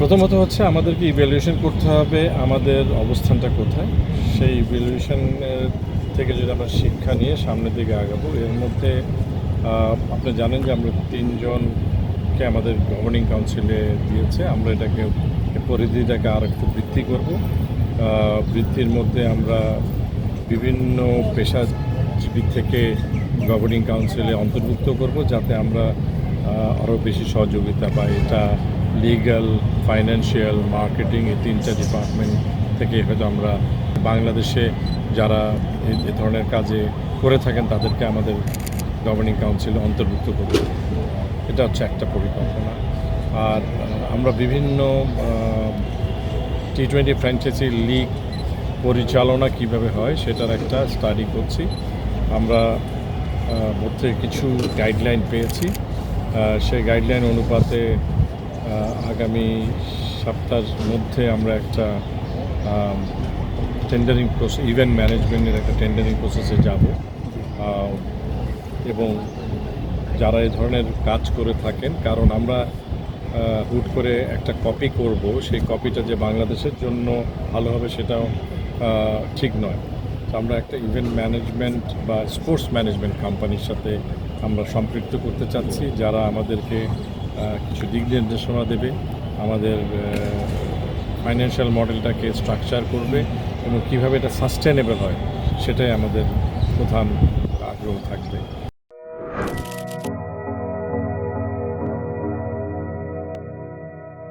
প্রথমত হচ্ছে আমাদেরকে ইভ্যালুয়েশন করতে হবে আমাদের অবস্থানটা কোথায়। সেই ইভ্যালুয়েশন থেকে যদি আমরা শিক্ষা নিয়ে সামনের দিকে আগাবো। এর মধ্যে আপনি জানেন যে আমরা ৩ জনকে আমাদের গভর্নিং কাউন্সিলে দিয়েছে। আমরা এটাকে পরিধিটাকে আর একটু বৃদ্ধি করব। বৃদ্ধির মধ্যে আমরা বিভিন্ন পেশাজীবী থেকে গভর্নিং কাউন্সিলে অন্তর্ভুক্ত করব, যাতে আমরা আরও বেশি সহযোগিতা পাই। এটা লিগ্যাল, ফাইন্যান্সিয়াল, মার্কেটিং, এই 3টা ডিপার্টমেন্ট থেকে হয়তো আমরা বাংলাদেশে যারা এই ধরনের কাজে করে থাকেন তাদেরকে আমাদের গভর্নিং কাউন্সিলে অন্তর্ভুক্ত করব। এটা হচ্ছে একটা পরিকল্পনা। আর আমরা বিভিন্ন T20 ফ্র্যাঞ্চাইজি লিগ পরিচালনা কিভাবে হয় সেটার একটা স্টাডি করছি। আমরা মধ্যে কিছু গাইডলাইন পেয়েছি। সেই গাইডলাইন অনুপাতে আগামী সপ্তাহের মধ্যে আমরা একটা টেন্ডারিং প্রসেস, ইভেন্ট ম্যানেজমেন্টের একটা টেন্ডারিং প্রসেসে যাব। এবং যারা এই ধরনের কাজ করে থাকেন, কারণ আমরা হুট করে একটা কপি করব, সেই কপিটা যে বাংলাদেশের জন্য ভালো হবে সেটাও ঠিক নয়। তো আমরা একটা ইভেন্ট ম্যানেজমেন্ট বা স্পোর্টস ম্যানেজমেন্ট কোম্পানির সাথে আমরা সম্পৃক্ত করতে চাচ্ছি, যারা আমাদেরকে কিছু দিক নির্দেশনা দেবে, আমাদের ফাইন্যান্সিয়াল মডেলটাকে স্ট্রাকচার করবে এবং কীভাবে এটা সাস্টেনেবল হয় সেটাই আমাদের প্রধান আগ্রহ থাকবে।